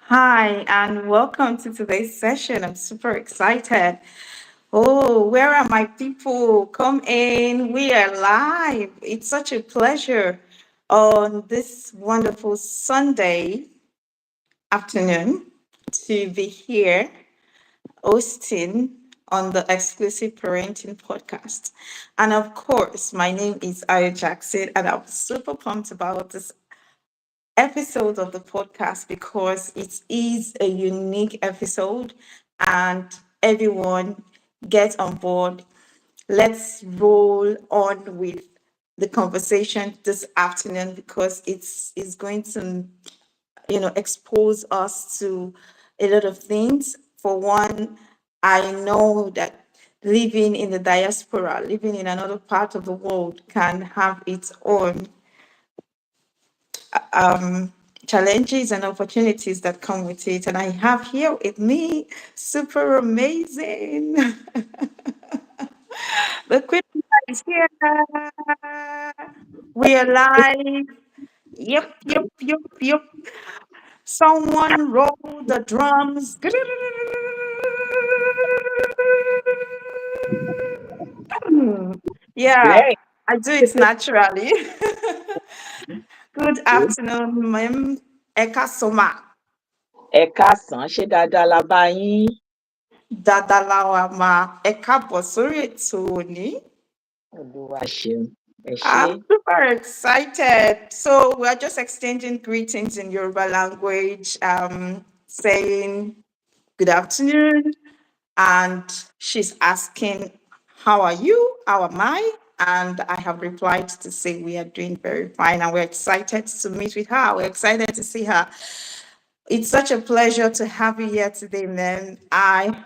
Hi, and welcome to today's session. I'm super excited. Oh, where are my people? Come in. We are live. It's such a pleasure on this wonderful Sunday afternoon to be here hosting on the exclusive parenting podcast. And of course, my name is Ayo Jackson, and I'm super pumped about this episode of the podcast because it is a unique episode and everyone get on board. Let's roll on with the conversation this afternoon because it's going to expose us to a lot of things. For one, I know that living in the diaspora, living in another part of the world can have its own um, challenges and opportunities that come with it. And I have here with me, super amazing, the Queen is here. We are live. Yep, yep, yep, yep. Someone roll the drums. Yeah, Great. I do it naturally. Good afternoon, ma'am. Eka Soma. Ẹ káàsán, ṣé dáadáa la bá yín? Dadalawa ma. Eka sórí ètò òní. Olúwa ṣeun. Ẹ ṣé. I'm super excited. So we're just exchanging greetings in Yoruba language, saying good afternoon, and she's asking, "How are you? How am I?" And I have replied to say we are doing very fine, and we're excited to meet with her. We're excited to see her. It's such a pleasure to have you here today, man. I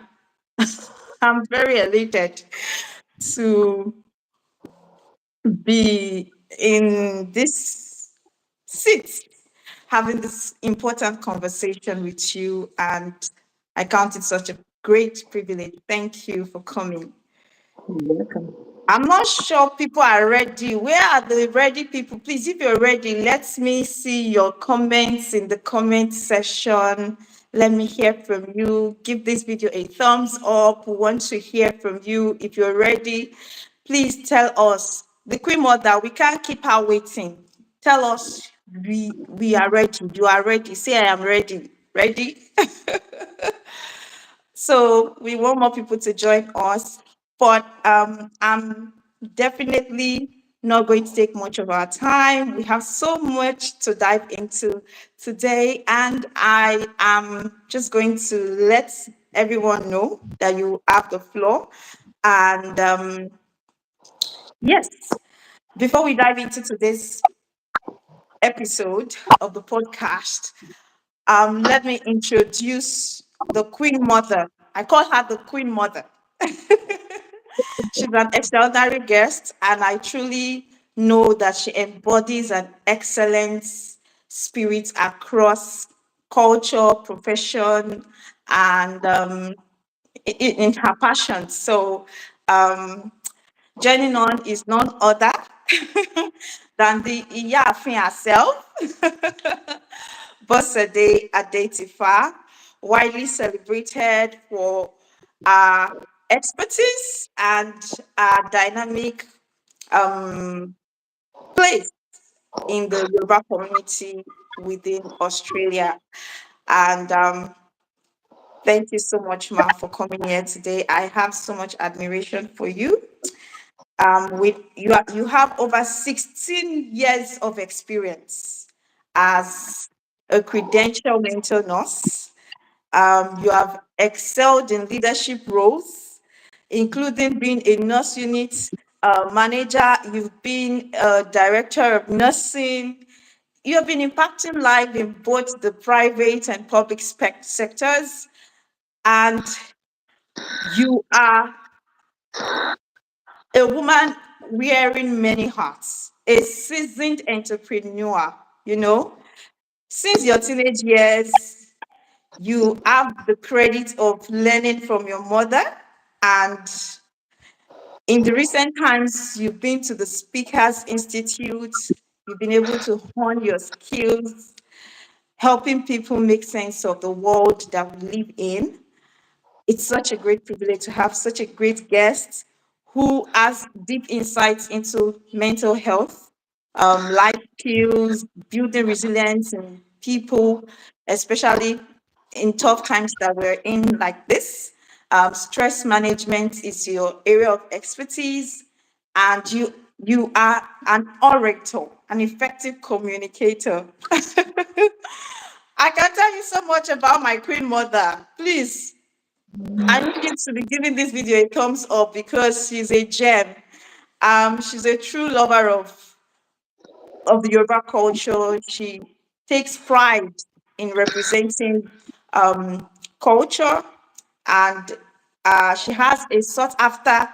am very elated to be in this seat having this important conversation with you, and I count it such a great privilege. Thank you for coming. You're welcome. I'm not sure people are ready. Where are the ready people? Please, if you're ready, let me see your comments in the comment section. Let me hear from you. Give this video a thumbs up. We want to hear from you. If you're ready, please tell us. The Queen Mother, we can't keep her waiting. Tell us we are ready. You are ready. Say I am ready. Ready? So we want more people to join us, but I'm definitely not going to take much of our time. We have so much to dive into today, and I am just going to let everyone know that you have the floor. And yes, before we dive into today's episode of the podcast, let me introduce the Queen Mother. I call her the Queen Mother. She's an extraordinary guest, and I truly know that she embodies an excellent spirit across culture, profession, and in her passion. So, um, joining on is none other than the Iyafin herself, Bosede Adetifa, widely celebrated for our expertise and our dynamic um, place in the Yoruba community within Australia. And thank you so much, Ma, for coming here today. I have so much admiration for you. With you have over 16 years of experience as a credentialed mental nurse. You have excelled in leadership roles, including being a nurse unit manager. You've been a director of nursing. You have been impacting life in both the private and public sectors, and you are a woman wearing many hats, a seasoned entrepreneur. You know, since your teenage years, you have the credit of learning from your mother, and in the recent times, you've been to the Speakers Institute, you've been able to hone your skills, helping people make sense of the world that we live in. It's such a great privilege to have such a great guest who has deep insights into mental health, life skills, building resilience in people, especially in tough times that we're in like this. Stress management is your area of expertise, and you are an orator, an effective communicator. I can tell you so much about my queen mother. Please, I need you to be giving this video a thumbs up because she's a gem. She's a true lover of the Yoruba culture. She takes pride in representing culture, and she has a sought after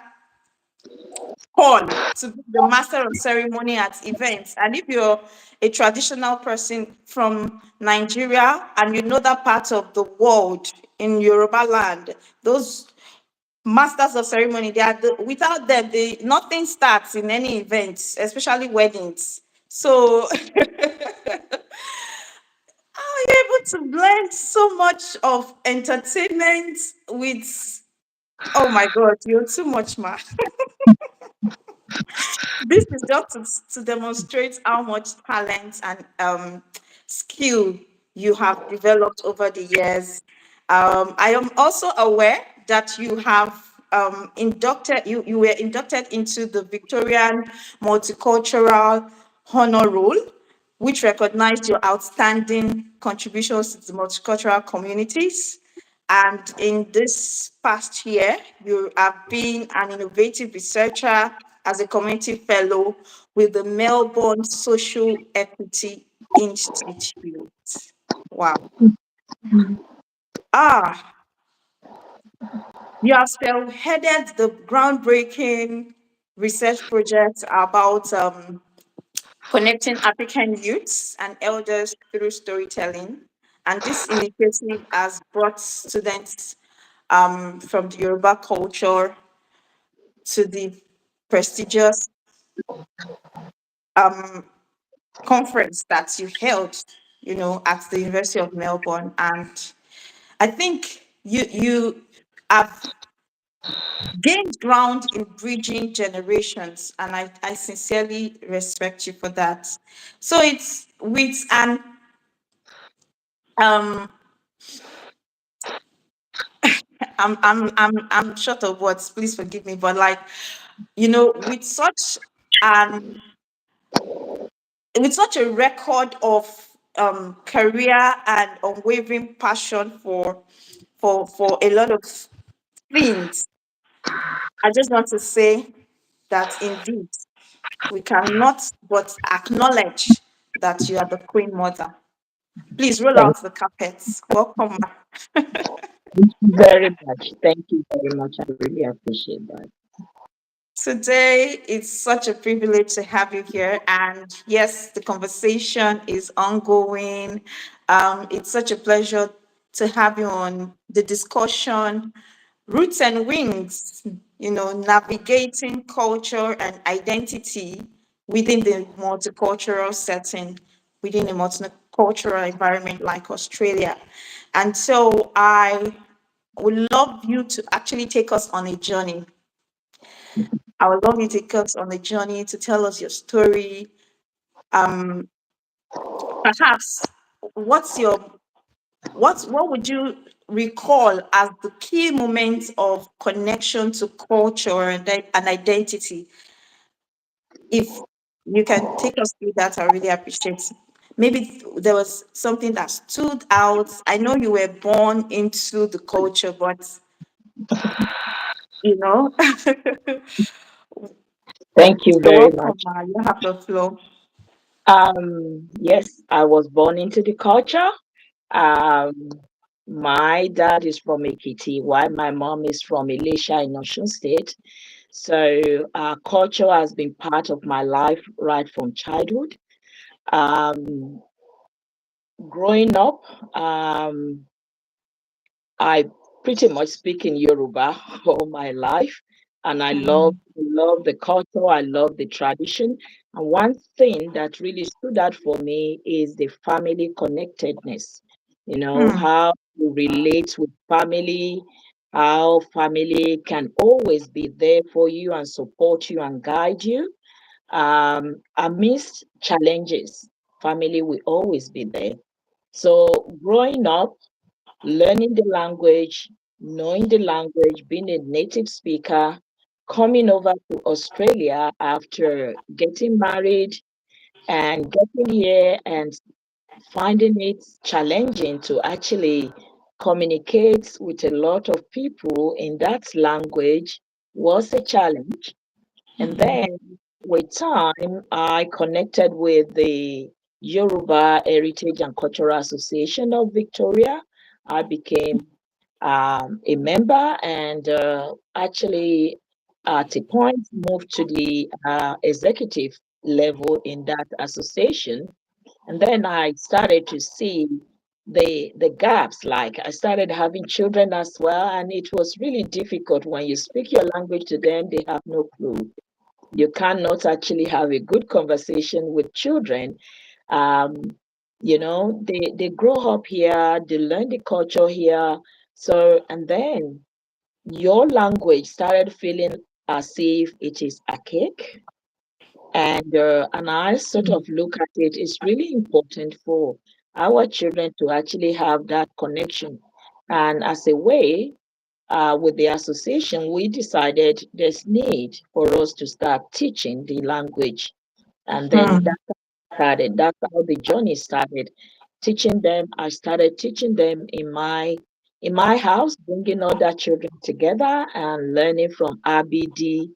call to be the master of ceremony at events. And if you're a traditional person from Nigeria and you know that part of the world in Yoruba land, those masters of ceremony, without them, nothing starts in any events, especially weddings. So you're able to blend so much of entertainment with, oh my God, you're too much, ma. This is just to demonstrate how much talent and skill you have developed over the years. I am also aware that you have you were inducted into the Victorian Multicultural Honor Roll, which recognized your outstanding contributions to the multicultural communities. And in this past year, you have been an innovative researcher as a community fellow with the Melbourne Social Equity Institute. Wow. Ah, you have spearheaded the groundbreaking research project about connecting African youths and elders through storytelling. And this initiative has brought students from the Yoruba culture to the prestigious um, conference that you held, at the University of Melbourne. And I think you have gained ground in bridging generations, and I sincerely respect you for that. So it's with an um I'm short of words, please forgive me, but like, with an such a record of career and unwavering passion for a lot of things, I just want to say that indeed we cannot but acknowledge that you are the Queen Mother. Please roll Thank out the carpets. Welcome. you very much. Thank you very much. I really appreciate that. Today, it's such a privilege to have you here. And yes, the conversation is ongoing. It's such a pleasure to have you on the discussion, Roots and Wings, navigating culture and identity within the multicultural setting, within a multicultural environment like Australia. And so I would love you to actually take us on a journey. I would love you to take us on a journey to tell us your story. Um, Perhaps what's your what would you recall as the key moments of connection to culture and identity? If you can take us through that, I really appreciate it. Maybe there was something that stood out. I know you were born into the culture, but you know, Thank you you're very welcome. much. You have the floor. Yes, I was born into the culture. Um, my dad is from Ekiti, while my mom is from Elisha in Osun State. So culture has been part of my life right from childhood. Um, Growing up, I pretty much speak in Yoruba all my life. and I mm, love the culture, I love the tradition. And one thing that really stood out for me is the family connectedness. You know, mm, how you relate with family, how family can always be there for you and support you and guide you. Amidst challenges, family will always be there. So growing up, learning the language, knowing the language, being a native speaker, coming over to Australia after getting married and getting here and finding it challenging to actually communicate with a lot of people in that language was a challenge. And then with time, I connected with the Yoruba Heritage and Cultural Association of Victoria. I became a member and actually at a point moved to the executive level in that association. And then I started to see the gaps. Like I started having children as well, and it was really difficult when you speak your language to them, they have no clue. You cannot actually have a good conversation with children. um, they grow up here, they learn the culture here. So and then your language started feeling as if it is archaic. And I sort mm, of look at it, it's really important for our children to actually have that connection. And as a way, with the association, we decided there's need for us to start teaching the language. And then mm, that's how it started. That's how the journey started. Teaching them, I started teaching them in my house, bringing other children together and learning from Abidi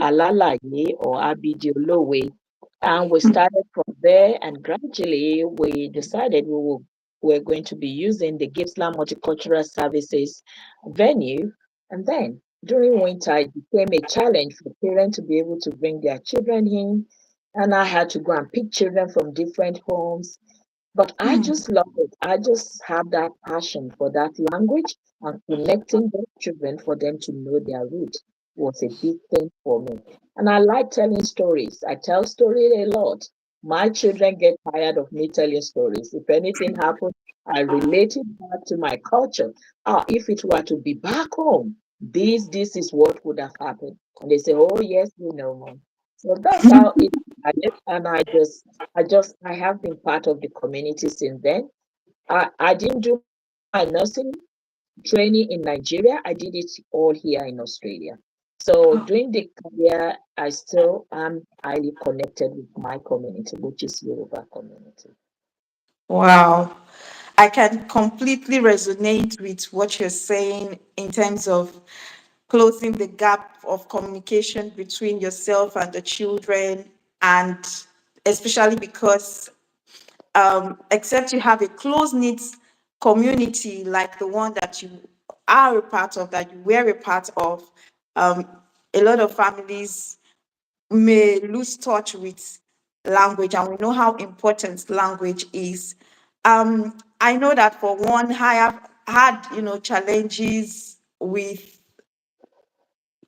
Alalaye or Abidi Olowe. And we mm, started from there, and gradually we decided we're going to be using the Gippsland Multicultural Services venue. And then during winter, it became a challenge for parents to be able to bring their children in, and I had to go and pick children from different homes. But I mm, just love it. I just have that passion for that language, and connecting those children for them to know their roots was a big thing for me. And I like telling stories. I tell stories a lot. My children get tired of me telling stories. If anything happens, I relate it back to my culture. If it were to be back home, this is what would have happened. And they say, "Oh yes, we know, mom." So that's how it started. And I have been part of the community since then. I didn't do my nursing training in Nigeria. I did it all here in Australia. So during the career, I still am highly connected with my community, which is Yoruba community. Wow. I can completely resonate with what you're saying in terms of closing the gap of communication between yourself and the children, and especially because except you have a close knit community like the one that you are a part of, that you were a part of, um, a lot of families may lose touch with language, and we know how important language is. I know that for one, I have had, challenges with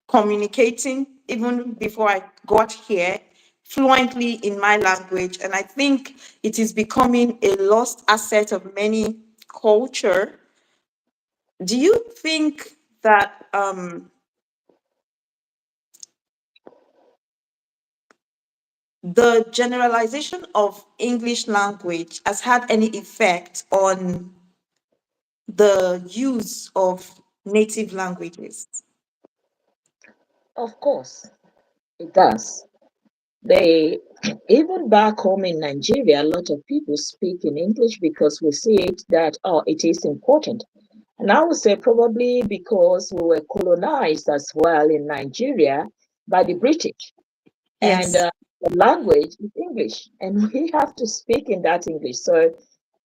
communicating even before I got here fluently in my language. And I think it is becoming a lost asset of many culture. Do you think that the generalization of English language has had any effect on the use of native languages? Of course, it does. They even back home in Nigeria, a lot of people speak in English because we see it that it is important. And I would say probably because we were colonized as well in Nigeria by the British. And Yes. the language is English, and we have to speak in that English. So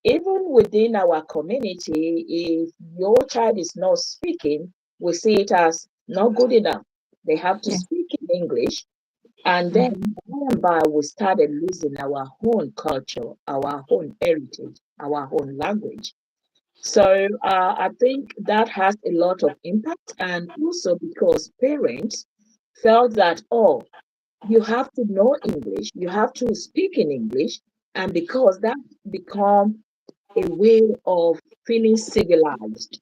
even within our community, if your child is not speaking, we see it as not good enough. They have to Yeah. speak in English. And then by and by, we started losing our own culture, our own heritage, our own language. So I think that has a lot of impact, and also because parents felt that, oh, you have to know English, you have to speak in English, and because that become a way of feeling civilized.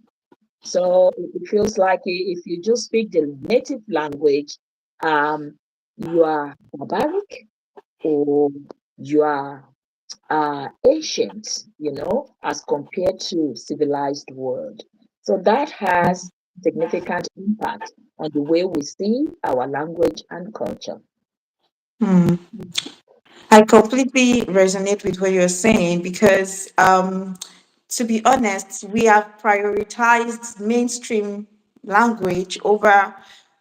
So it feels like if you just speak the native language, you are barbaric or you are ancient, as compared to civilized world. So that has significant impact on the way we see our language and culture. Hmm. I completely resonate with what you're saying because, to be honest, we have prioritized mainstream language over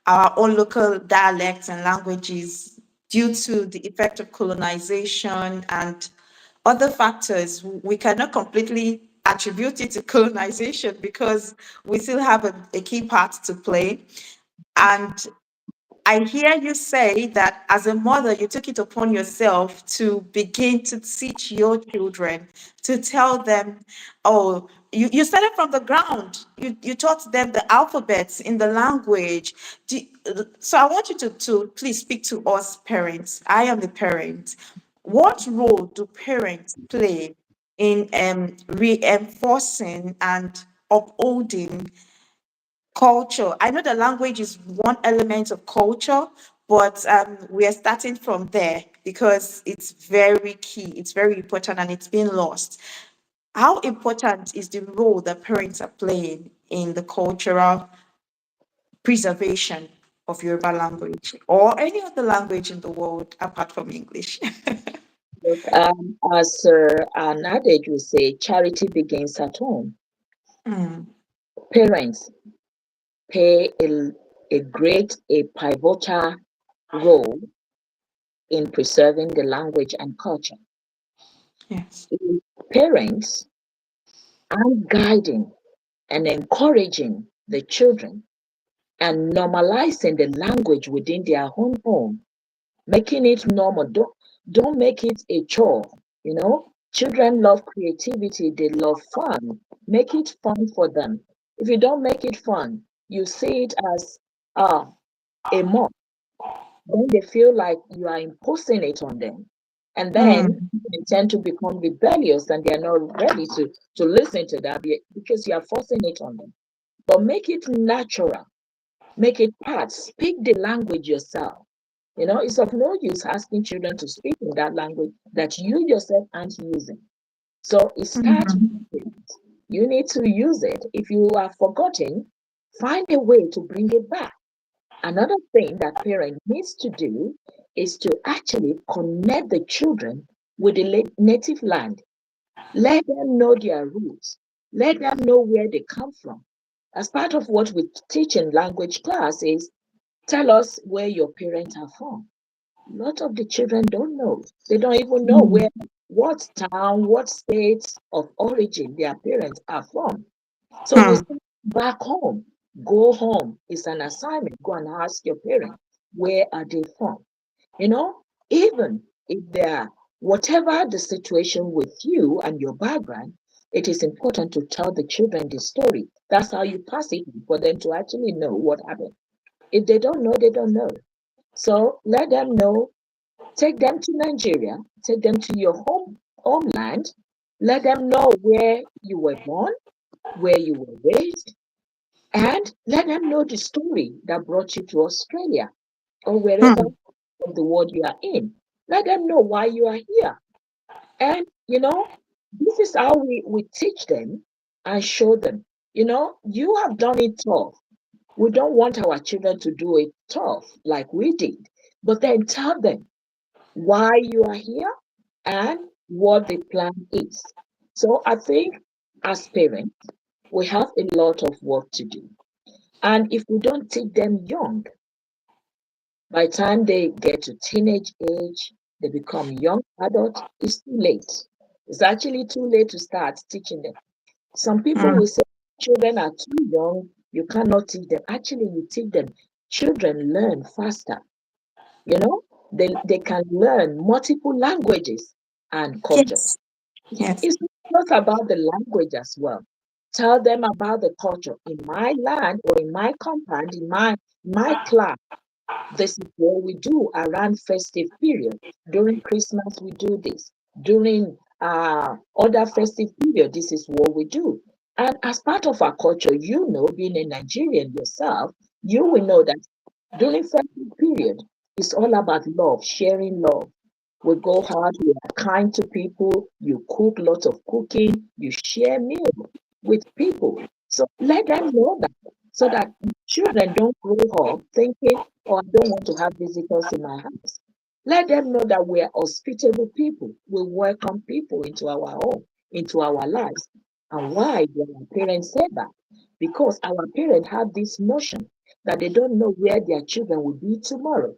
our own local dialects and languages due to the effect of colonization and other factors. We cannot completely attribute it to colonization because we still have a key part to play. And I hear you say that as a mother, you took it upon yourself to begin to teach your children, to tell them, oh, you started from the ground. You taught them the alphabets in the language. So I want you to please speak to us parents. I am the parent. What role do parents play in reinforcing and upholding culture? I know the language is one element of culture, but we are starting from there because it's very key, it's very important, and it's been lost. How important is the role that parents are playing in the cultural preservation of Yoruba language or any other language in the world apart from English? Look, as an adage will say, charity begins at home. Mm, Parents play a pivotal role in preserving the language and culture. yes. If parents aren't guiding and encouraging the children and normalizing the language within their own home, making it normal. Don't make it a chore. Children love creativity, they love fun. Make it fun for them. If you don't make it fun, you see it as uh, a must. Then they feel like you are imposing it on them. And then Mm, they tend to become rebellious and they're not ready to listen to that because you are forcing it on them. But make it natural, make it part, speak the language yourself. It's of no use asking children to speak in that language that you yourself aren't using. So it starts mm, with it. You need to use it. If you are forgotten, find a way to bring it back. Another thing that parent needs to do is to actually connect the children with the native land. Let them know their roots. Let them know where they come from. As part of what we teach in language class is tell us where your parents are from. A lot of the children don't know. They don't even know mm, what town, what states of origin their parents are from. So we mm, send back home. Go home. It's an assignment. Go and ask your parents, where are they from? You know, even if they're whatever the situation with you and your background, it is important to tell the children the story. That's how you pass it for them to actually know what happened. If they don't know, they don't know. So let them know. Take them to Nigeria. Take them to your homeland. Let them know where you were born, where you were raised, and let them know the story that brought you to Australia or wherever mm, of the world you are in. Let them know why you are here. And, this is how we teach them and show them. You have done it tough. We don't want our children to do it tough like we did. But then tell them why you are here and what the plan is. So I think as parents, we have a lot of work to do. And if we don't teach them young, by the time they get to teenage age, they become young adults, it's too late. It's actually too late to start teaching them. Some people will mm, say children are too young, you cannot teach them. Actually, you teach them. Children learn faster. You know, they can learn multiple languages and culture. yes. Yes. It's not about the language as well. Tell them about the culture in my land or in my compound, in my class. This is what we do around festive period. During Christmas, we do this. During other festive period, this is what we do. And as part of our culture, being a Nigerian yourself, you will know that during festive period, it's all about love, sharing love. We go hard, we are kind to people, you cook lots of cooking, you share meal with people. So let them know that so that children don't grow up thinking, oh, I don't want to have visitors in my house. Let them know that we are hospitable people. We welcome people into our home, into our lives. And why do our parents say that? Because our parents have this notion that they don't know where their children will be tomorrow,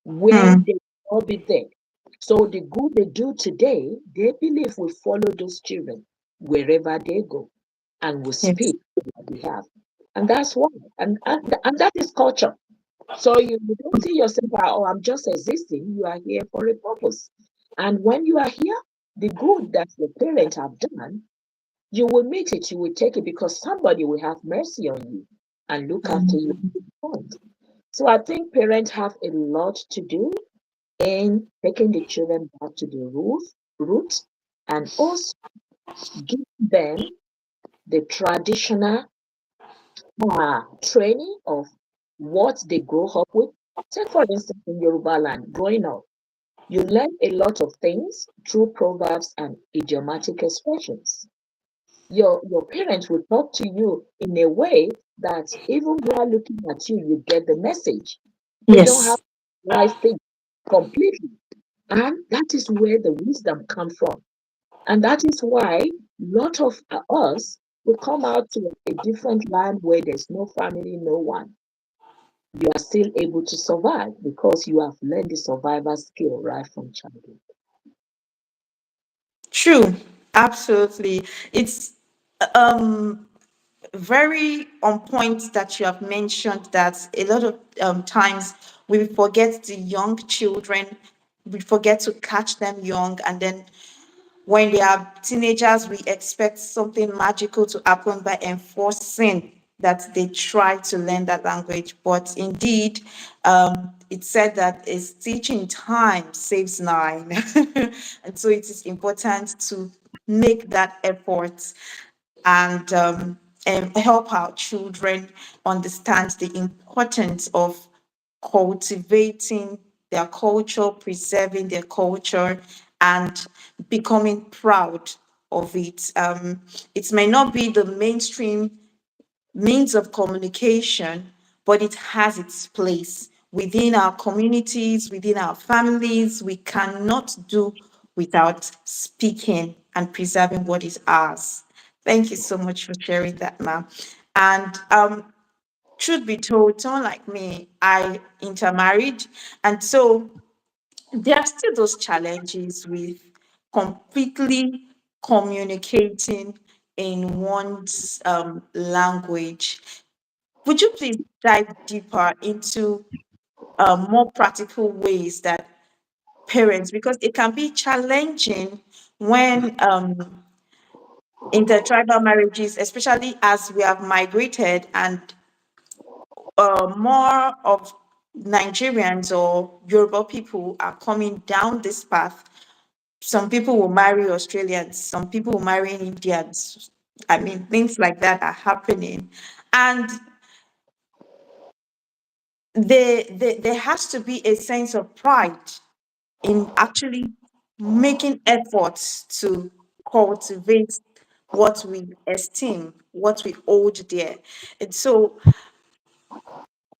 when Hmm. they will be there. So the good they do today, they believe will follow those children wherever they go and will Yes. speak on their behalf. And that's why. And that is culture. So you don't see yourself, oh, I'm just existing. You are here for a purpose. And when you are here, the good that your parents have done, you will meet it, you will take it because somebody will have mercy on you and look after you at this point. So I think parents have a lot to do in taking the children back to the root and also give them the traditional training of what they grow up with. Take, for instance, in Yoruba land, growing up, you learn a lot of things through proverbs and idiomatic expressions. Your parents will talk to you in a way that even while looking at you, you get the message. They don't have Yes. to realize things completely. And that is where the wisdom comes from. And that is why a lot of us will come out to a different land where there's no family, no one. You are still able to survive because you have learned the survival skill right from childhood. True. Absolutely. It's um very on point that you have mentioned that a lot of times we forget the young children, we forget to catch them young, and then when they are teenagers, we expect something magical to happen by enforcing that they try to learn that language. But indeed, it said that a stitch in time saves nine. And so it is important to make that effort and help our children understand the importance of cultivating their culture, preserving their culture, and becoming proud of it. It may not be the mainstream means of communication, but it has its place within our communities, within our families. We cannot do without speaking and preserving what is ours. Thank you so much for sharing that, ma'am. And truth be told, someone like me, I intermarried, and so there are still those challenges with completely communicating in one's language. Would you please dive deeper into more practical ways that parents, because it can be challenging when intertribal marriages, especially as we have migrated and more of Nigerians or Yoruba people are coming down this path. Some people will marry Australians, some people will marry Indians. I mean, things like that are happening. And there has to be a sense of pride in actually making efforts to cultivate what we esteem, what we hold dear. And so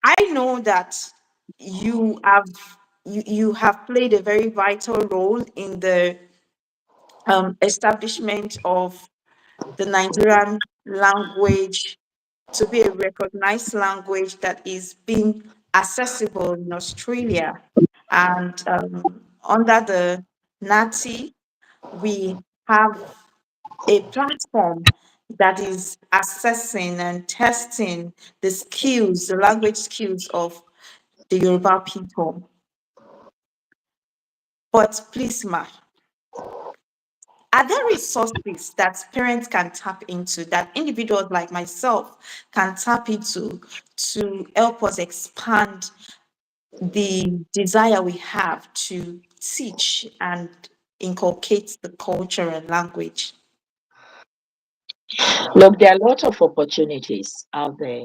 I know that you have you have played a very vital role in the establishment of the Nigerian language to be a recognized language that is being accessible in Australia. And under the NATI, we have a platform that is assessing and testing the skills, the language skills of the Yoruba people. But please, ma, are there resources that parents can tap into, that individuals like myself can tap into to help us expand the desire we have to teach and inculcate the culture and language? Look, there are a lot of opportunities out there.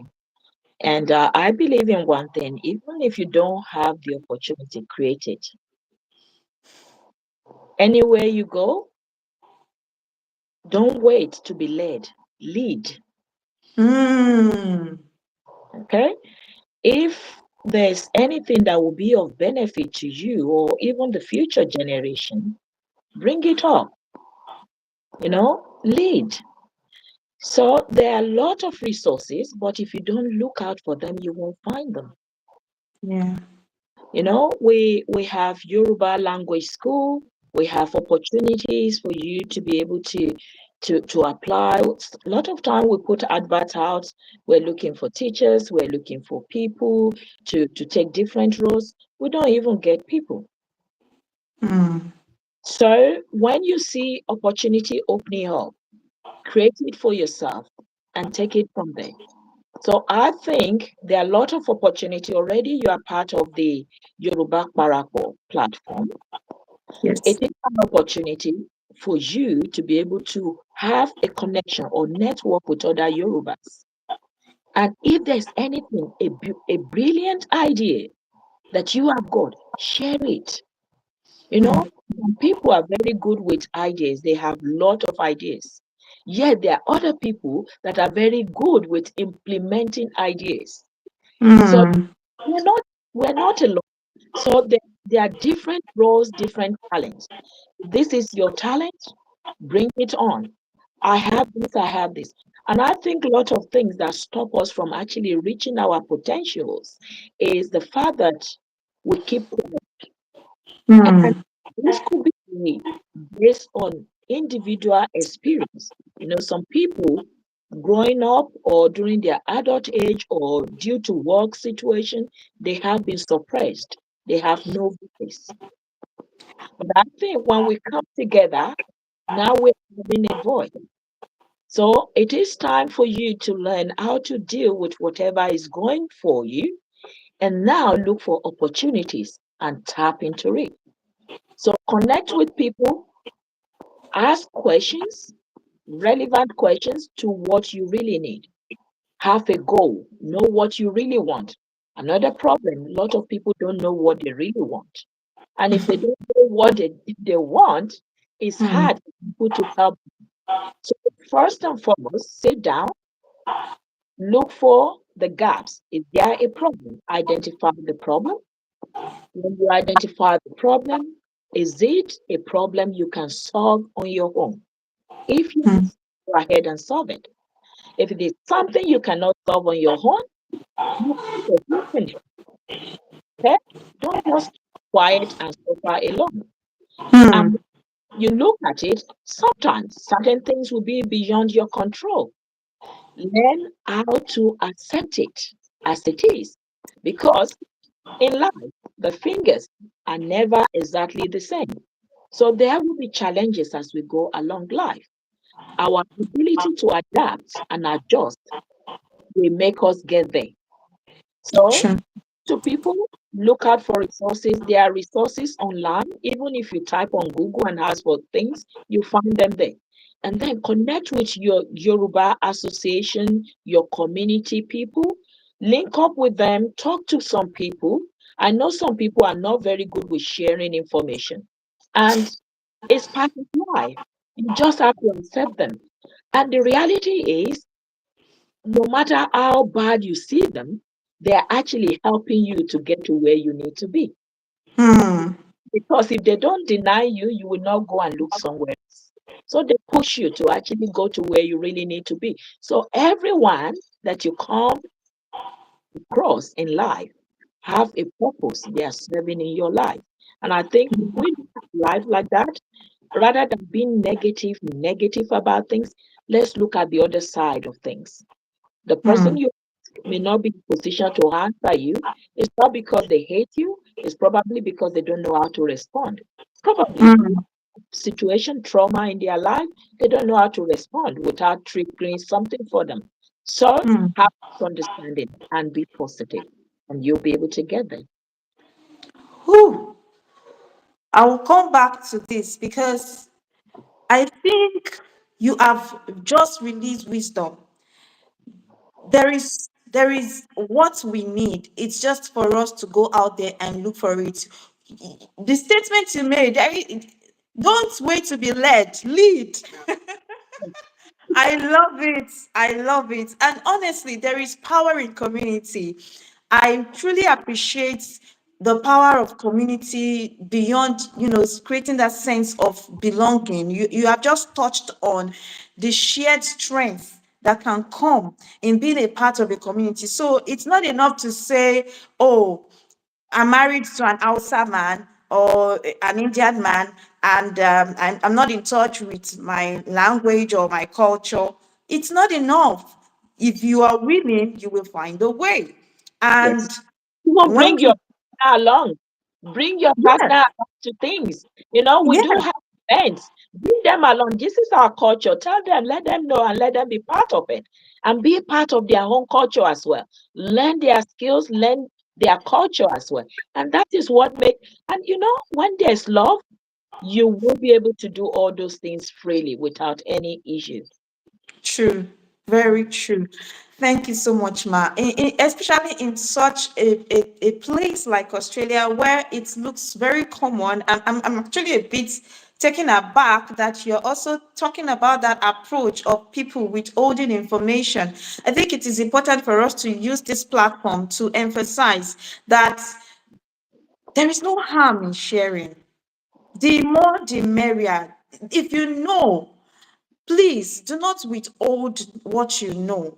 And I believe in one thing, even if you don't have the opportunity, create it. Anywhere you go, don't wait to be led. Lead. Hmm. Okay? If there's anything that will be of benefit to you or even the future generation, bring it up, lead. So there are a lot of resources, but if you don't look out for them, you won't find them. Yeah. We have Yoruba language school. We have opportunities for you to be able to apply. A lot of time we put adverts out. We're looking for teachers. We're looking for people to take different roles. We don't even get people. Hmm. So when you see opportunity opening up, create it for yourself and take it from there. So I think there are a lot of opportunity already. You are part of the Yoruba Parako platform. It Yes. is an opportunity for you to be able to have a connection or network with other Yorubas. And if there's anything, a brilliant idea that you have got, share it. Hmm. Some people are very good with ideas. They have a lot of ideas. Yet there are other people that are very good with implementing ideas. So Hmm. we're not we're not alone. So there are different roles, different talents. This is your talent, bring it on. I have this, I have this. And I think a lot of things that stop us from actually reaching our potentials is the fact that we keep quiet. And Hmm. this could be based on individual experience. Some people growing up or during their adult age or due to work situation, they have been suppressed. They have no voice. But I think when we come together, now we're having a voice. So it is time for you to learn how to deal with whatever is going for you and now look for opportunities and tap into it. So connect with people, ask questions, relevant questions to what you really need. Have a goal, know what you really want. Another problem, a lot of people don't know what they really want. And if they don't know what they want, it's Hmm. hard for people to help. So first and foremost, sit down, look for the gaps. Is there a problem? Identify the problem. When you identify the problem, is it a problem you can solve on your own? If Hmm. yes, go ahead and solve it. If it is something you cannot solve on your own, look for who can help. Okay? Don't just keep quiet and suffer alone. Hmm. And you look at it, sometimes certain things will be beyond your control. Learn how to accept it as it is. Because in life, the fingers are never exactly the same. So there will be challenges as we go along life. Our ability to adapt and adjust will make us get there. So Sure. to people, look out for resources. There are resources online. Even if you type on Google and ask for things, you find them there. And then connect with your Yoruba association, your community people. Link up with them, talk to some people. I know some people are not very good with sharing information. And it's part of life. You just have to accept them. And the reality is, no matter how bad you see them, they're actually helping you to get to where you need to be. Hmm. Because if they don't deny you, you will not go and look somewhere else. So they push you to actually go to where you really need to be. So everyone that you come across in life have a purpose they are serving in your life. And I think if we look at life like that, rather than being negative about things, let's look at the other side of things. The person Hmm. you may not be in a position to answer you. It's not because they hate you, it's probably because they don't know how to respond. Probably Hmm. situation, trauma in their life, they don't know how to respond without triggering something for them. So Hmm. have understanding and be positive, and you'll be able to get there. Whew, I will come back to this because I think you have just released wisdom. There is what we need. It's just for us to go out there and look for it. The statement you made, don't wait to be led, lead. I love it. I love it. And honestly, there is power in community. I truly appreciate the power of community beyond, creating that sense of belonging. You have just touched on the shared strength that can come in being a part of a community. So it's not enough to say, oh, I'm married to an Hausa man or an Indian man, and I'm not in touch with my language or my culture. It's not enough. If you are willing, you will find a way. And Yes. Even when bring your we, partner along. Bring your partner yes, along to things. You know, we do yes, have events. Bring them along. This is our culture. Tell them, let them know, and let them be part of it. And be part of their own culture as well. Learn their skills, learn their culture as well. And that is what make, and you know, when there's love, you will be able to do all those things freely without any issues. true, very true. Thank you so much, Ma. Especially in such a place like Australia where it looks very common. I'm actually a bit taken aback that you're also talking about that approach of people withholding information. I think it is important for us to use this platform to emphasize that there is no harm in sharing. The more, the merrier. If you know, please do not withhold what you know.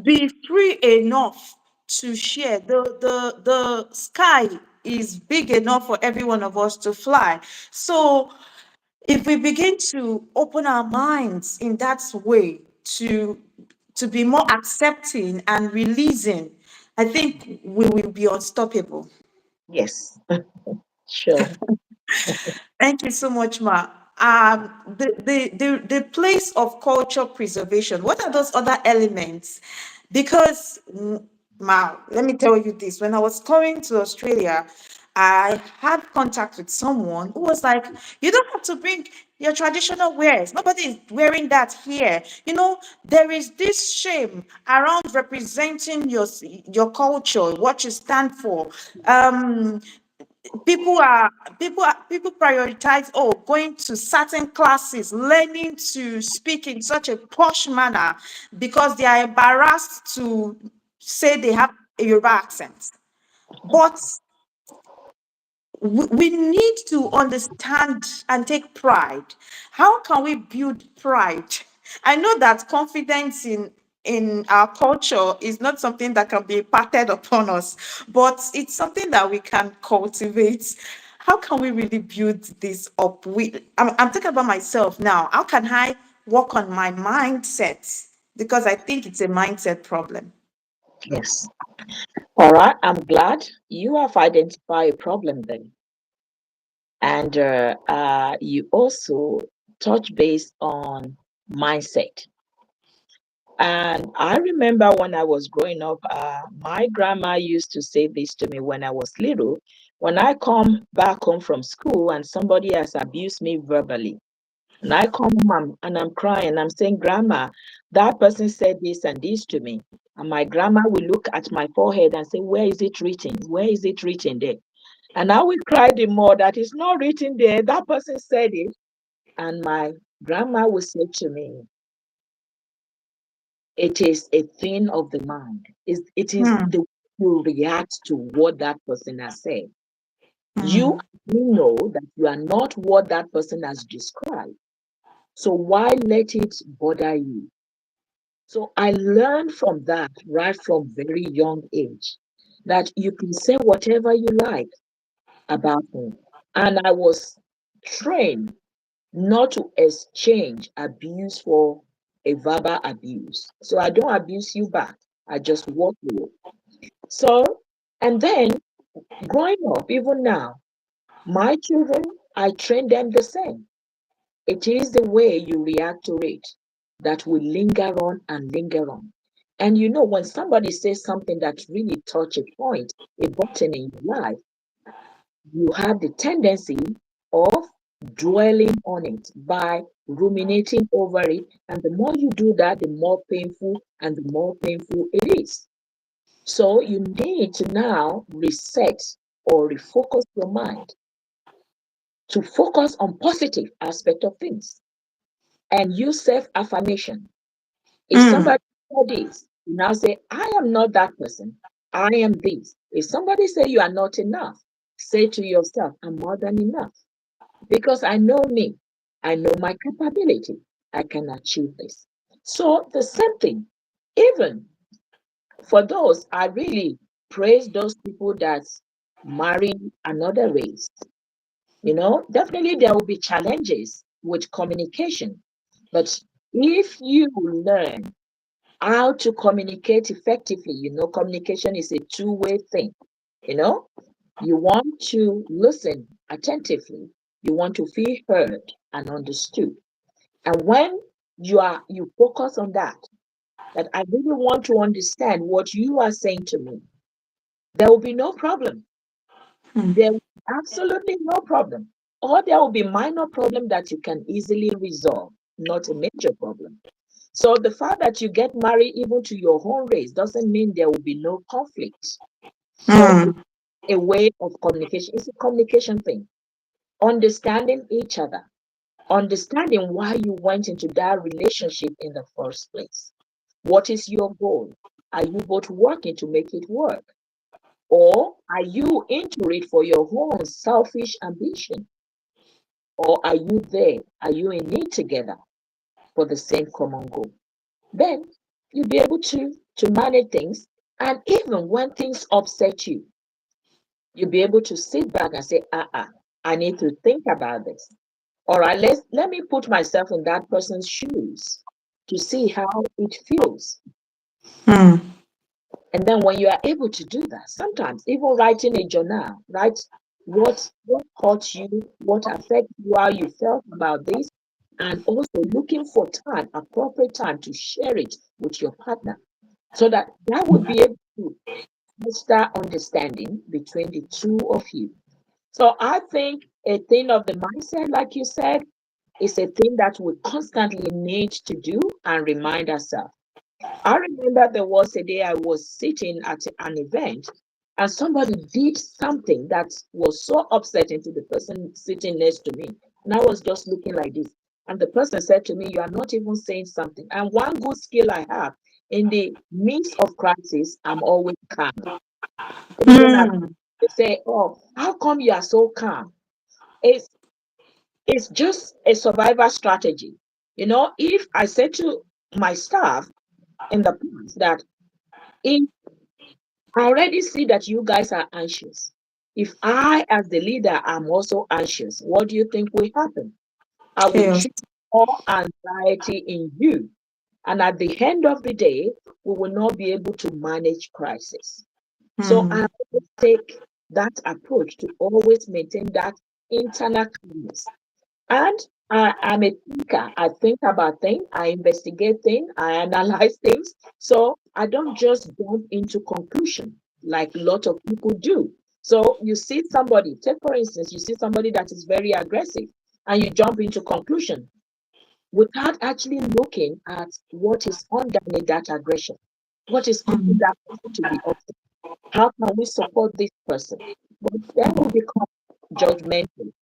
Be free enough to share. The sky is big enough for every one of us to fly. So if we begin to open our minds in that way to be more accepting and releasing, I think we will be unstoppable. Yes, sure. Thank you so much, Ma. The place of culture preservation, what are those other elements? Because, Ma, let me tell you this. When I was coming to Australia, I had contact with someone who was like, you don't have to bring your traditional wears. Nobody is wearing that here. There is this shame around representing your culture, what you stand for. Um, people prioritize, oh, going to certain classes, learning to speak in such a posh manner because they are embarrassed to say they have a Yoruba accent. But we need to understand and take pride. How can we build pride? I know that confidence in our culture is not something that can be imparted upon us, but it's something that we can cultivate. How can we really build this up? I'm talking about myself now. How can I work on my mindset? Because I think it's a mindset problem. Yes. All right. I'm glad you have identified a problem then. And you also touch base on mindset. And I remember when I was growing up, my grandma used to say this to me when I was little. When I come back home from school and somebody has abused me verbally, and I come home and I'm crying, I'm saying, Grandma, that person said this and this to me. And my grandma will look at my forehead and say, where is it written? Where is it written there? And I will cry the more that it's not written there. That person said it. And my grandma will say to me, it is a thing of the mind. It is Hmm, the way you react to what that person has said. You hmm, know that you are not what that person has described. So why let it bother you? So I learned from that right from very young age that you can say whatever you like about me. And I was trained not to exchange abuse for a verbal abuse. So I don't abuse you back. I just walk away. So, and then growing up, even now, my children, I train them the same. It is the way you react to it that will linger on and linger on. And you know, when somebody says something that really touch a point, a button in your life, you have the tendency of dwelling on it by ruminating over it. And the more you do that, the more painful and the more painful it is. So you need to now reset or refocus your mind to focus on positive aspect of things and use self-affirmation. If Mm, somebody said this, you now say, I am not that person. I am this. If somebody say you are not enough, say to yourself, I'm more than enough. Because I know me. I know my capability. I can achieve this. So the same thing, even for those, I really praise those people that marry another race. Definitely there will be challenges with communication. But if you learn how to communicate effectively, communication is a two-way thing. You know, you want to listen attentively, you want to feel heard and understood. And when you focus on that I really want to understand what you are saying to me, there will be no problem. mm, There will be absolutely no problem. Or there will be minor problem that you can easily resolve, not a major problem. So the fact that you get married even to your own race doesn't mean there will be no conflict. So it's mm, a way of communication. It's a communication thing. Understanding each other, understanding why you went into that relationship in the first place. What is your goal? Are you both working to make it work? Or are you into it for your own selfish ambition? Or are you there? Are you in it together for the same common goal? Then you'll be able to manage things. And even when things upset you, you'll be able to sit back and say, I need to think about this. All right, let me put myself in that person's shoes to see how it feels. mm, And then when you are able to do that, sometimes even writing a journal, write what hurt you, what affected you, how you felt about this, and also looking for time, appropriate time to share it with your partner, so that would be able to foster understanding between the two of you. So I think a thing of the mindset, like you said, is a thing that we constantly need to do and remind ourselves. I remember there was a day I was sitting at an event and somebody did something that was so upsetting to the person sitting next to me. And I was just looking like this. And the person said to me, you are not even saying something. And one good skill I have in the midst of crisis, I'm always calm. Even at mm. they say, oh, how come you are so calm? It's it's just a survival strategy. If I say to my staff in the past that if I already see that you guys are anxious, if I, as the leader, am also anxious, what do you think will happen? I will Chaos. trigger more anxiety in you. And at the end of the day, we will not be able to manage crisis. So I Mm, always take that approach to always maintain that internal calmness. And I'm a thinker. I think about things, I investigate things, I analyze things. So I don't just jump into conclusion like a lot of people do. So you see somebody, take for instance, you see somebody that is very aggressive and you jump into conclusion without actually looking at what is underneath that aggression, what is causing mm, that person to be upset. How can we support this person? But then we become judgmental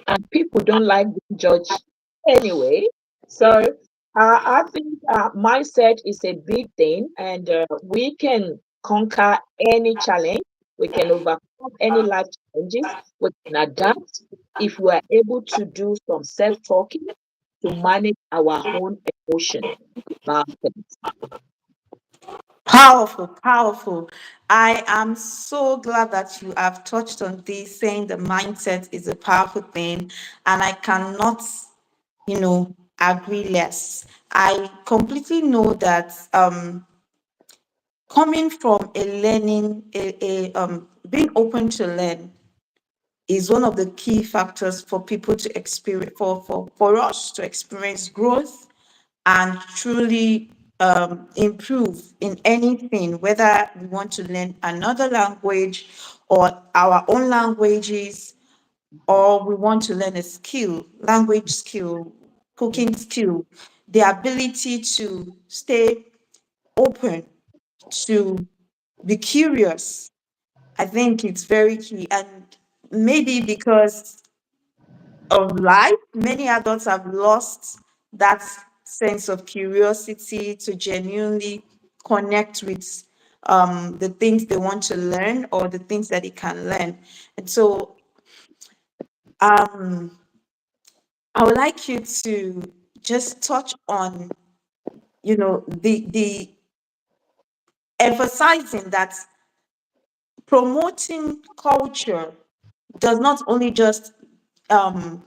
and people don't like being judged anyway. So I think mindset is a big thing, and we can conquer any challenge. We can overcome any life challenges. We can adapt if we are able to do some self-talking to manage our own emotion about things. Powerful, powerful. I am so glad that you have touched on this, saying the mindset is a powerful thing, and I cannot, agree less. I completely know that coming from being open to learn is one of the key factors for people to experience, for us to experience growth and truly improve in anything, whether we want to learn another language or our own languages, or we want to learn a skill, language skill, cooking skill, the ability to stay open, to be curious, I think it's very key. And maybe because of life, many adults have lost that sense of curiosity to genuinely connect with the things they want to learn or the things that they can learn. And so um, I would like you to just touch on, the emphasizing that promoting culture does not only just um,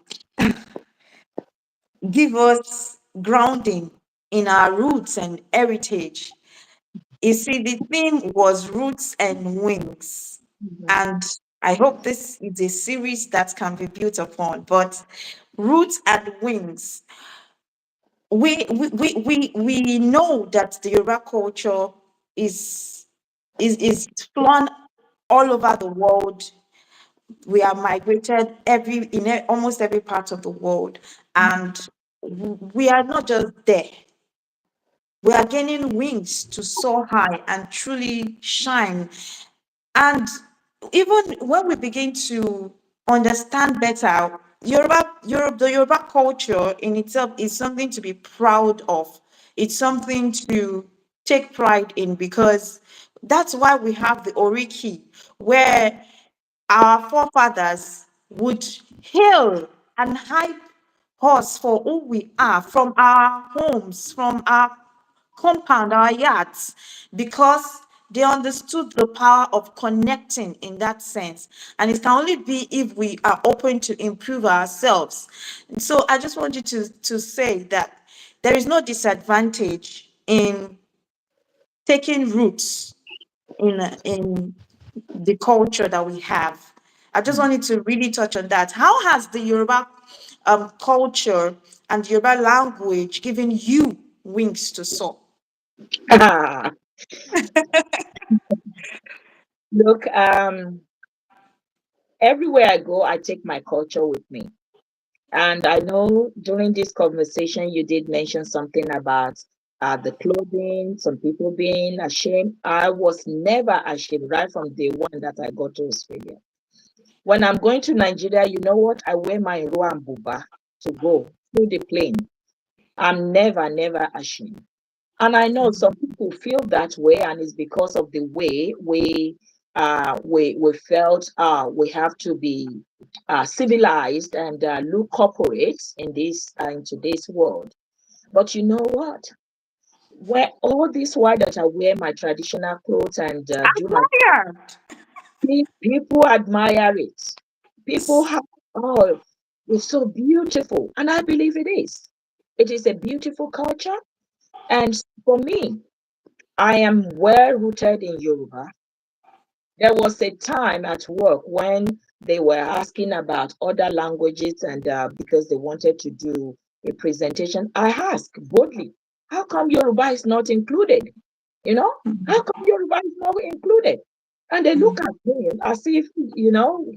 give us grounding in our roots and heritage. You see, the theme was roots and wings. Mhm. And I hope this is a series that can be built upon. But roots and wings, we know that the Yoruba culture is is flown all over the world. We are migrated almost every part of the world, and we are not just there. We are gaining wings to soar high and truly shine. And even when we begin to understand better, the Yoruba culture in itself is something to be proud of. It's something to take pride in, because that's why we have the Oriki, where our forefathers would hail and hype us for who we are, from our homes, from our compound, our yachts, because they understood the power of connecting in that sense. And it can only be if we are open to improve ourselves. And so I just want you to say that there is no disadvantage in taking roots in the culture that we have. I just wanted to really touch on that. How has the Yoruba culture and Yoruba language given you wings to soar? Look, everywhere I go, I take my culture with me. And I know during this conversation, you did mention something about the clothing, some people being ashamed. I was never ashamed right from day one that I got to Australia. When I'm going to Nigeria, you know what? I wear my Iro and Buba to go through the plane. I'm never ashamed. And I know some people feel that way, and it's because of the way we felt we have to be civilized and look corporate in today's world. But you know what? Where all this while that I wear my traditional clothes and do my Admired. people admire it. People have, oh, it's so beautiful, and I believe it is. It is a beautiful culture, and for me, I am well rooted in Yoruba. There was a time at work when they were asking about other languages, and because they wanted to do a presentation, I asked boldly, how come Yoruba is not included? You know, how come Yoruba is not included? And they look at me as if,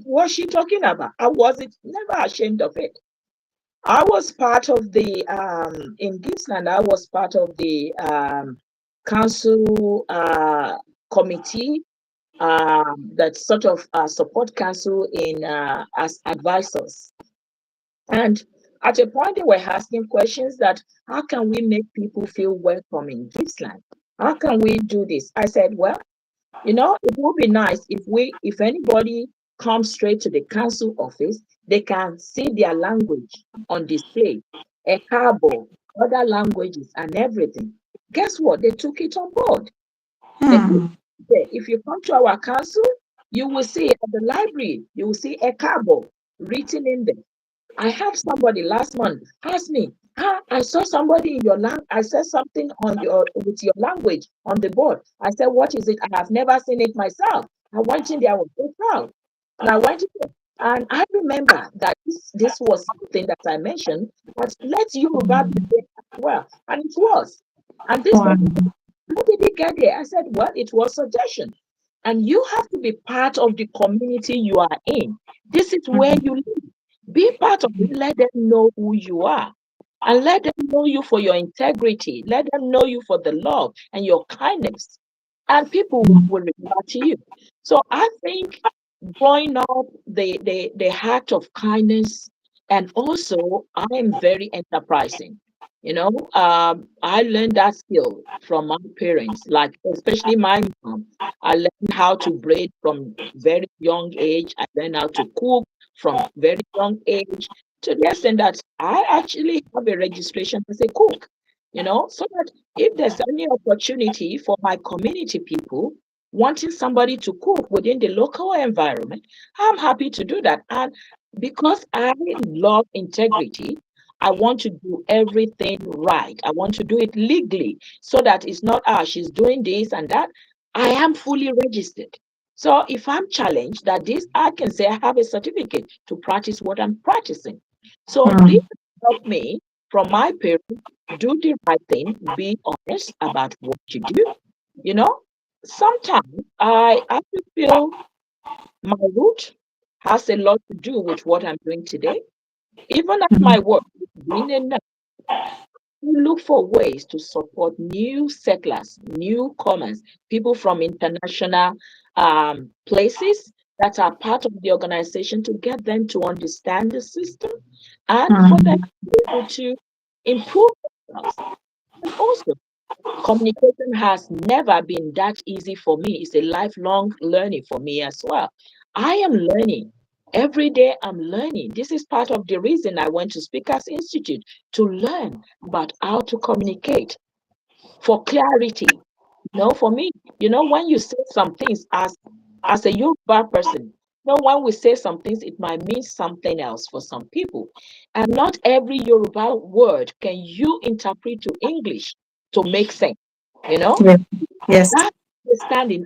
what's she talking about? I wasn't never ashamed of it. I was part of the in Gippsland. I was part of the council committee that sort of support council in as advisors. And at a point, they were asking questions that how can we make people feel welcome in Gippsland? How can we do this? I said, well, it would be nice if anybody comes straight to the council office, they can see their language on display, a cabo, other languages, and everything. Guess what? They took it on board. They put Hmm. it there. If you come to our council, you will see at the library, you will see a cabo written in there. I had somebody last month ask me, I saw somebody in your I said something on your with your language on the board. I said, what is it? I have never seen it myself. I went in there, I was so proud. And I went in there. And I remember that this was something that I mentioned, that let Yoruba be there as well. And it was. And this Wow. person said, how did he get there? I said, well, it was suggestion. And you have to be part of the community you are in. This is where Mm, you live. Be part of it. Let them know who you are. And let them know you for your integrity. Let them know you for the love and your kindness. And people mm, will refer to you. So I think growing up, the heart of kindness, and also I am very enterprising. I learned that skill from my parents, like especially my mom. I learned how to braid from very young age. I learned how to cook from very young age, to the extent that I actually have a registration as a cook, so that if there's any opportunity for my community people wanting somebody to cook within the local environment, I'm happy to do that. And because I love integrity, I want to do everything right. I want to do it legally so that it's not, she's doing this and that. I am fully registered. So if I'm challenged that this, I can say I have a certificate to practice what I'm practicing. So this mm, helped me from my parents: do the right thing, be honest about what you do. You know, sometimes I actually feel my root has a lot to do with what I'm doing today. Even at my mm, work, doing enough, we look for ways to support new settlers, newcomers, people from international places that are part of the organization, to get them to understand the system and for them mm, to be able to improve themselves. And also, communication has never been that easy for me. It's a lifelong learning for me as well. I am learning. Every day I'm learning. This is part of the reason I went to Speakers Institute, to learn about how to communicate for clarity. For me, when you say some things as a Yoruba person, when we say some things, it might mean something else for some people. And not every Yoruba word can you interpret to English to make sense. You know, yeah, yes. that understanding.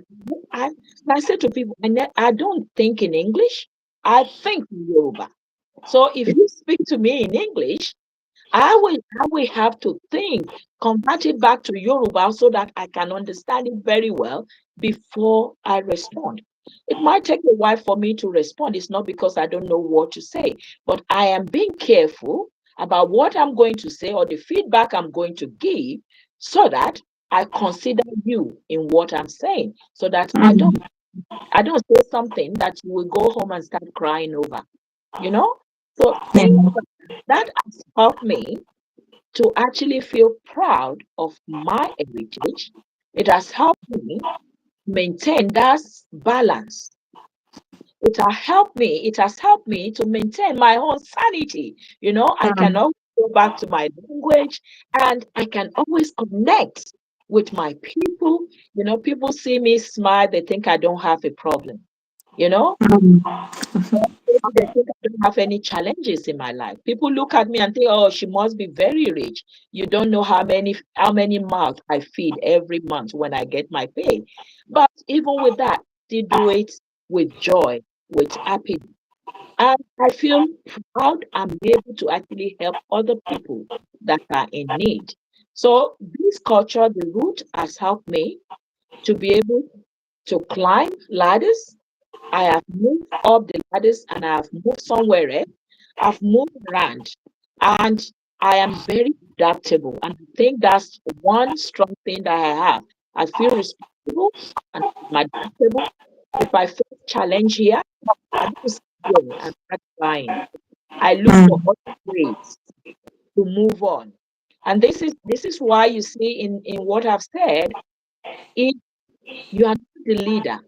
I, I say to people, I don't think in English, I think in Yoruba. So if you speak to me in English, I will have to think, convert it back to Yoruba so that I can understand it very well before I respond. It might take a while for me to respond. It's not because I don't know what to say, but I am being careful about what I'm going to say or the feedback I'm going to give, so that I consider you in what I'm saying, so that I don't Mm, I don't say something that you will go home and start crying over, you know? So things yeah. that has helped me to actually feel proud of my heritage. It has helped me maintain that balance. It has helped me to maintain my own sanity. I can Mm, always go back to my language, and I can always connect with my people. People see me smile, they think I don't have a problem. You know, mm, Maybe they think I don't have any challenges in my life. People look at me and think, "Oh, she must be very rich." You don't know how many mouths I feed every month when I get my pay. But even with that, they do it with joy, with happiness. And I feel proud I'm able to actually help other people that are in need. So this culture, the root, has helped me to be able to climb ladders. I have moved up the ladders and I have moved somewhere else. I've moved around, and I am very adaptable. And I think that's one strong thing that I have. I feel responsible and I'm adaptable. If I face challenge here, I don't sit there and start crying. I look for mm, other ways to move on. And this is why you see in what I've said, if you are not the leader,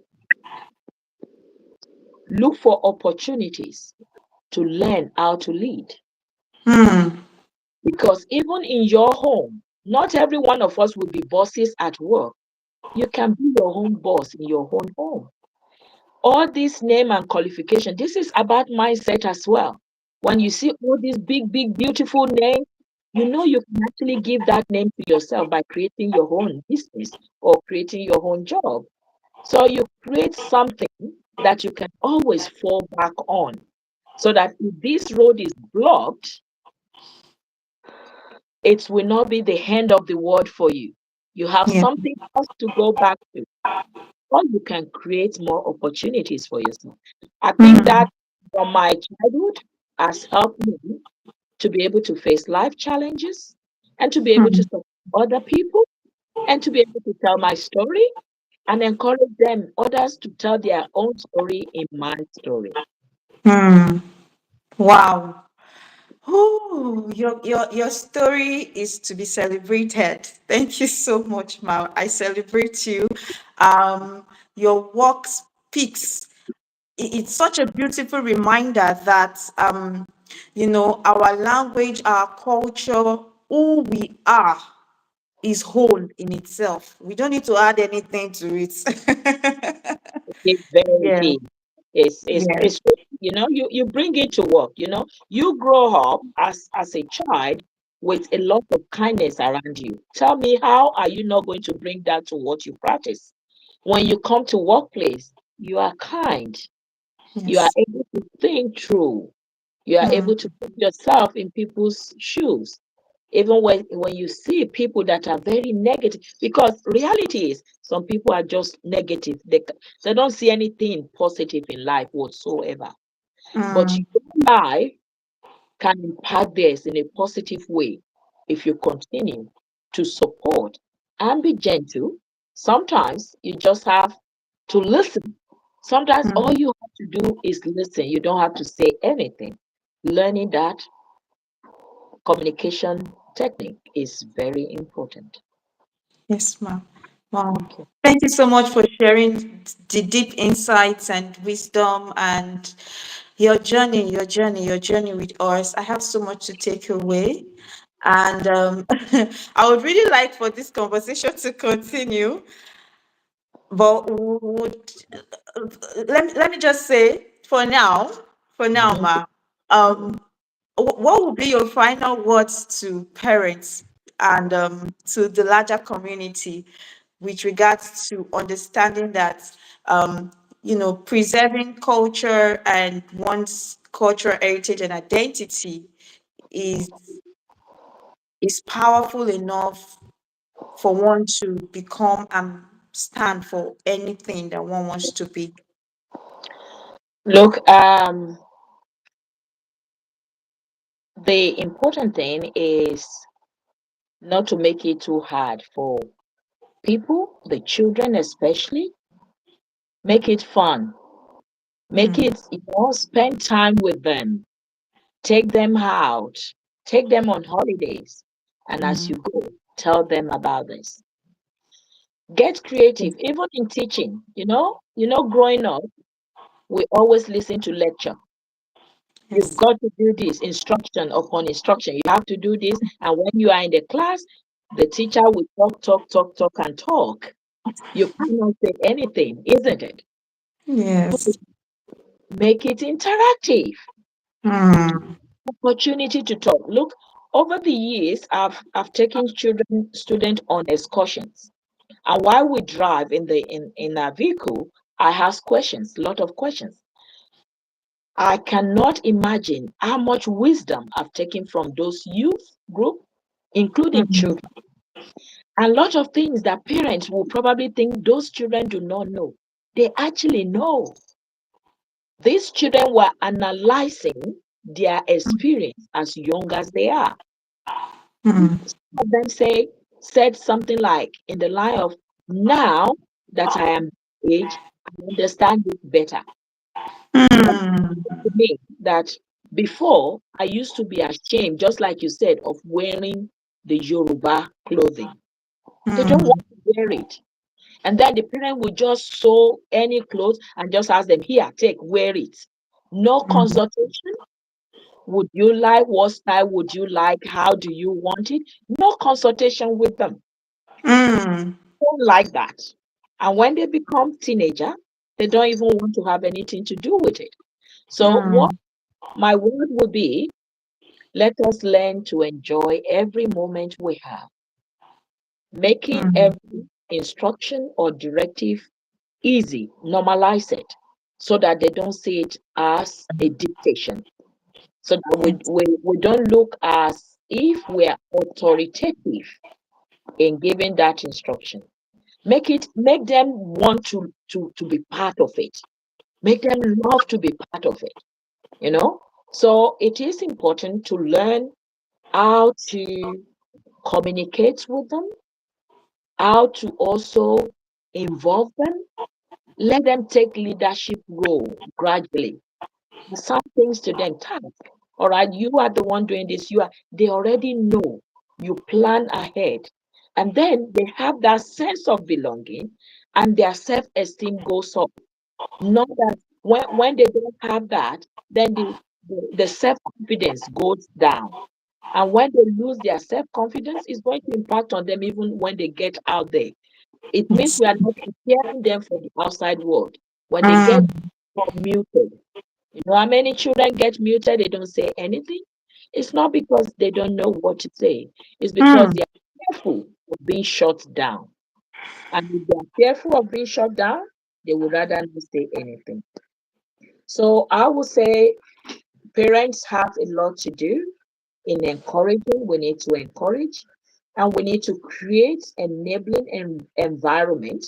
look for opportunities to learn how to lead. mm, Because even in your home, not every one of us will be bosses at work. You can be your own boss in your own home. All this name and qualification, this is about mindset as well. When you see all these big, big, beautiful names, you can actually give that name to yourself by creating your own business or creating your own job. So you create something that you can always fall back on, so that if this road is blocked, it will not be the end of the world for you. You have Yeah. something else to go back to, or you can create more opportunities for yourself. I think Mm, that from my childhood has helped me to be able to face life challenges and to be able to mm, support other people and to be able to tell my story and encourage them, others, to tell their own story in my story. mm. Wow. Oh, your story is to be celebrated. Thank you so much, Ma. I celebrate you. Your work speaks. It's such a beautiful reminder that our language, our culture, who we are is whole in itself. We don't need to add anything to it. It's very Yeah, deep. yeah. It's you bring it to work. You grow up as a child with a lot of kindness around you. Tell me, how are you not going to bring that to what you practice? When you come to workplace, you are kind. You are Yes. able to think through. You are able Mm, to put yourself in people's shoes. Even when you see people that are very negative, because reality is some people are just negative. They don't see anything positive in life whatsoever. But mm, your life can impact theirs in a positive way if you continue to support and be gentle. Sometimes you just have to listen. Sometimes all mm. you have to do is listen. You don't have to say anything. Learning that communication technique is very important. Yes, ma'am. Wow. Thank you. Thank you so much for sharing the deep insights and wisdom and your journey with us. I have so much to take away. And I would really like for this conversation to continue, but let me just say for now, Mhm. Ma, um, what would be your final words to parents and to the larger community with regards to understanding that preserving culture and one's cultural heritage and identity is is powerful enough for one to become and stand for anything that one wants to be. Look, the important thing is not to make it too hard for people, the children especially. Make it fun. Make Mm, it, spend time with them. Take them out. Take them on holidays. And as mm, you go, tell them about this. Get creative, even in teaching. Growing up, we always listen to lecture. You've yes. got to do this, instruction upon instruction. You have to do this. And when you are in the class, the teacher will talk, talk, talk, talk, and talk. You cannot say anything, isn't it? Yes. Make it interactive. Mm, Opportunity to talk. Look, over the years, I've taken students on excursions. And while we drive in our vehicle, I ask questions, a lot of questions. I cannot imagine how much wisdom I've taken from those youth group, including mm, children. A lot of things that parents will probably think those children do not know. They actually know. These children were analyzing their experience as young as they are. mm, Some of them said something like in the line of, now that I am age, I understand it better. That mm, to me that before I used to be ashamed, just like you said, of wearing the Yoruba clothing. They don't mm, want to wear it. And then the parent will just sew any clothes and just ask them, here, take, wear it. No mm, consultation. Would you like? What style would you like? How do you want it? No consultation with them. mm, Don't like that. And when they become teenager, they don't even want to have anything to do with it. So what mm, my word would be, let us learn to enjoy every moment we have, making mm, every instruction or directive easy, normalize it so that they don't see it as a dictation. So that we, yes. we, we don't look as if we are authoritative in giving that instruction. Make them want to be part of it. Make them love to be part of it, you know? So it is important to learn how to communicate with them, how to also involve them, let them take leadership role gradually. Assign things to them, task. All right, you are the one doing this. They already know. You plan ahead. And then they have that sense of belonging and their self-esteem goes up. Not that when they don't have that, then the self-confidence goes down. And when they lose their self-confidence, it's going to impact on them even when they get out there. It means Yes. we are not preparing them for the outside world. When they get Mm, muted, you know how many children get muted, they don't say anything? It's not because they don't know what to say, it's because mm, they are fearful of being shut down. And if they are fearful of being shut down, they would rather not say anything. So I would say parents have a lot to do in encouraging. We need to encourage and we need to create enabling environment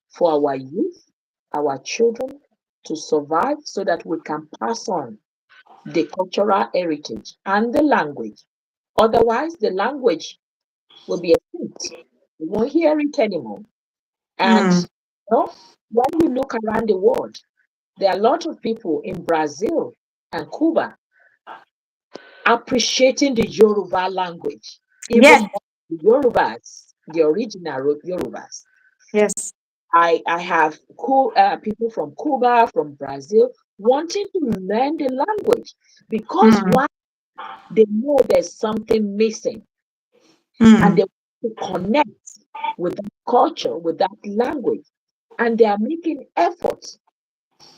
for our youth, our children to survive so that we can pass on the cultural heritage and the language. Otherwise, the language will be extinct. We won't hear it anymore. And mm. you know, when you look around the world, there are a lot of people in Brazil and Cuba appreciating the Yoruba language, even Yes, more the Yorubas, the original Yorubas. yes. I have people from Cuba, from Brazil, wanting to learn the language because Mm, why? They know there's something missing and they mm, want to connect with that culture, with that language. And they are making efforts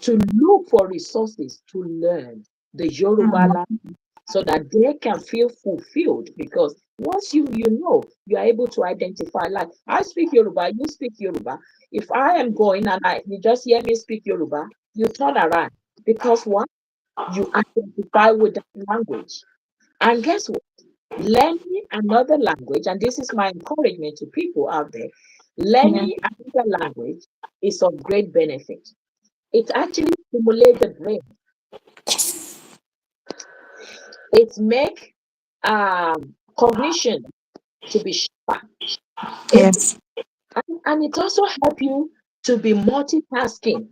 to look for resources to learn the Yoruba mm. language so that they can feel fulfilled. Because once you know, you are able to identify, like I speak Yoruba, you speak Yoruba. If I am going and you just hear me speak Yoruba, you turn around because what? You identify with that language. And guess what? Learning another language, and this is my encouragement to people out there, Yeah. learning another language is of great benefit. It actually stimulates the brain. It make cognition to be sharper. It Yes. and it also help you to be multitasking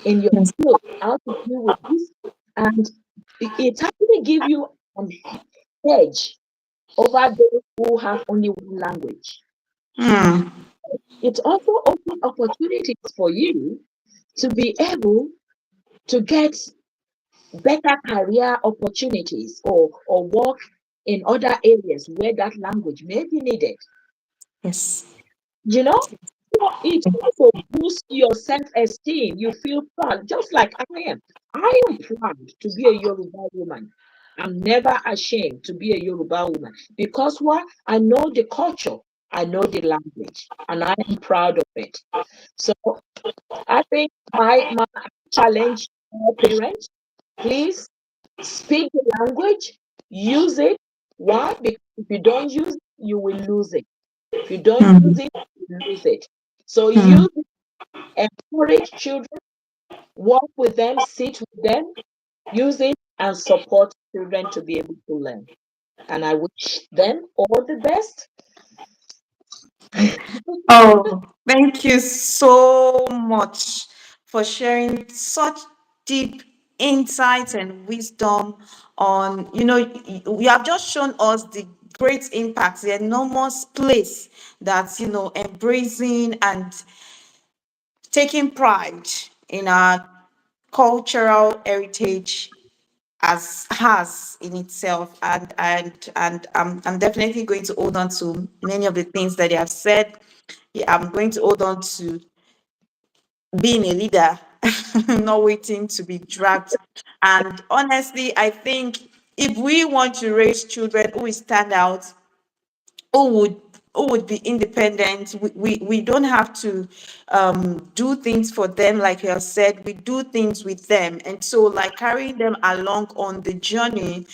in your Yes. field, how to deal with this, and it actually give you an edge over those who have only one language. Mm, It also opens opportunities for you to be able to get better career opportunities or work in other areas where that language may be needed. yes. You know, so it also boosts your self-esteem. You feel proud, just like I am. I am proud to be a Yoruba woman. I'm never ashamed to be a Yoruba woman because what? I know the culture, I know the language, and I am proud of it. So I think my challenge all parents, please speak the language, use it. Why? Because if you don't use it, you will lose it. If you don't use Mm, it, you lose it. So mm. use it, encourage children, work with them, sit with them, use it, and support children to be able to learn. And I wish them all the best. Oh, thank you so much for sharing such deep insights and wisdom on, you have just shown us the great impact, the enormous place that, embracing and taking pride in our cultural heritage as has in itself, and I'm definitely going to hold on to many of the things that they have said. Yeah, I'm going to hold on to being a leader, not waiting to be dragged. And honestly, I think if we want to raise children who will stand out, who would who would be independent, we don't have to do things for them. Like you have said, we do things with them, and so like carrying them along on the journey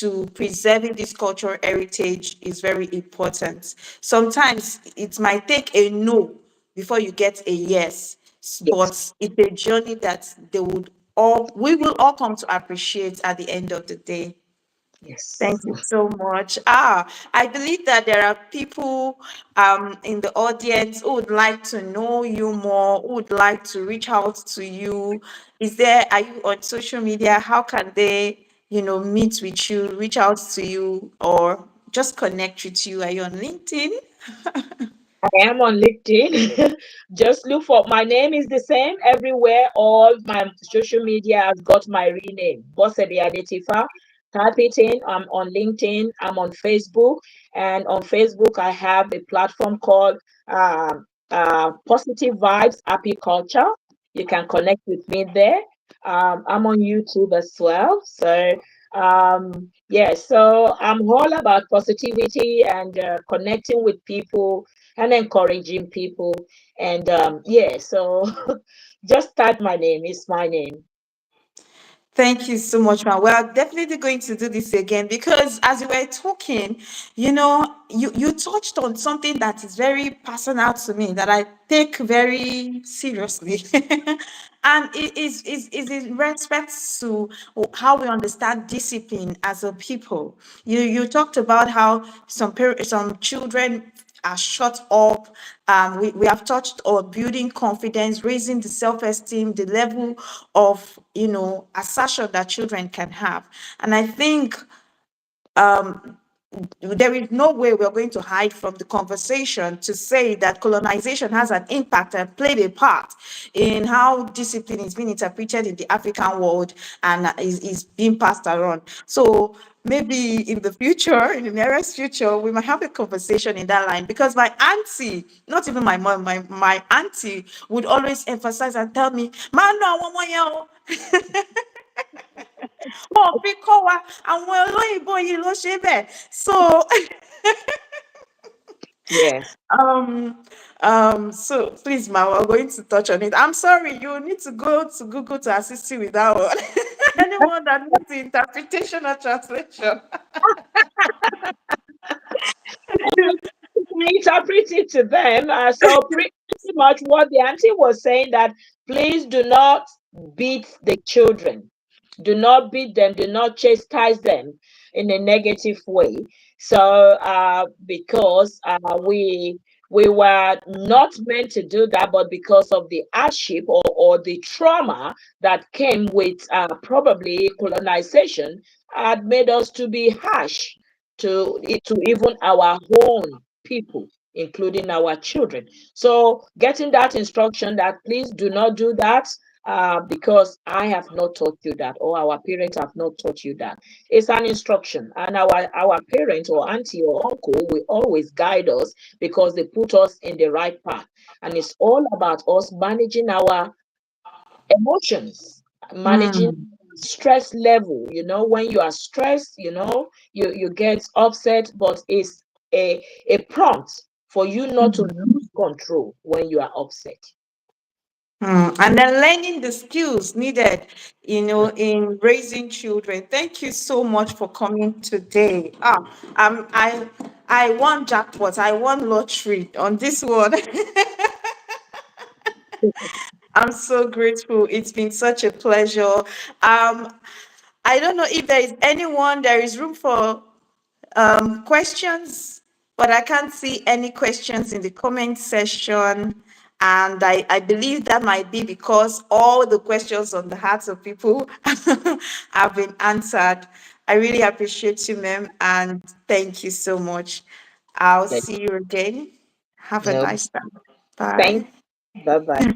to preserving this cultural heritage is very important. Sometimes it might take a no before you get a yes, Yes. but it's a journey that we will all come to appreciate at the end of the day. Yes. Thank you so much. I believe that there are people in the audience who would like to know you more, who would like to reach out to you. Are you on social media? How can they, meet with you, reach out to you, or just connect with you? Are you on LinkedIn? I am on LinkedIn. Just look for my name is the same everywhere. All my social media has got my real name, Bosedi Adetifa. Type it in. I'm on LinkedIn. I'm on Facebook, and on Facebook I have a platform called Positive Vibes Happy Culture. You can connect with me there. I'm on YouTube as well. So yeah, so I'm all about positivity and connecting with people and encouraging people. And yeah, so just type my name. It's my name. Thank you so much, man. We're definitely going to do this again because as you were talking, you touched on something that is very personal to me that I take very seriously. And it is in respect to how we understand discipline as a people. You talked about how some children are shut up. We have touched on building confidence, raising the self-esteem, the level of, assertion that children can have. And I think there is no way we're going to hide from the conversation to say that colonization has an impact and played a part in how discipline is being interpreted in the African world and is being passed around. So maybe in the future, in the nearest future, we might have a conversation in that line because my auntie, not even my mom, my auntie would always emphasize and tell me, man, no, one more year. Wọn fi kọ́ wa àwọn olóyìnbó yìí ló ṣe bẹ́ẹ̀. So Yes. so please, ma, we're going to touch on it. I'm sorry, you need to go to Google to assist you with that one. Anyone that needs the interpretation or translation. I interpret it to them. So pretty much what the auntie was saying that please do not beat the children. Do not beat them. Do not chastise them in a negative way. So because we were not meant to do that, but because of the hardship or the trauma that came with probably colonization, had made us to be harsh to even our own people, including our children. So getting that instruction that please do not do that because I have not taught you that, or our parents have not taught you that. It's an instruction, and our parent or auntie or uncle will always guide us because they put us in the right path. And it's all about us managing our emotions, managing Hmm. stress level. When you are stressed, you get upset, but it's a prompt for you not to lose control when you are upset. And then learning the skills needed, in raising children. Thank you so much for coming today. I won jackpot. I won lottery on this one. I'm so grateful. It's been such a pleasure. I don't know if there is anyone. There is room for questions, but I can't see any questions in the comment section. And I believe that might be because all the questions on the hearts of people have been answered. I really appreciate you, ma'am, and thank you so much. I'll Okay. see you again. Have a No, nice time. thank. Bye. Bye bye.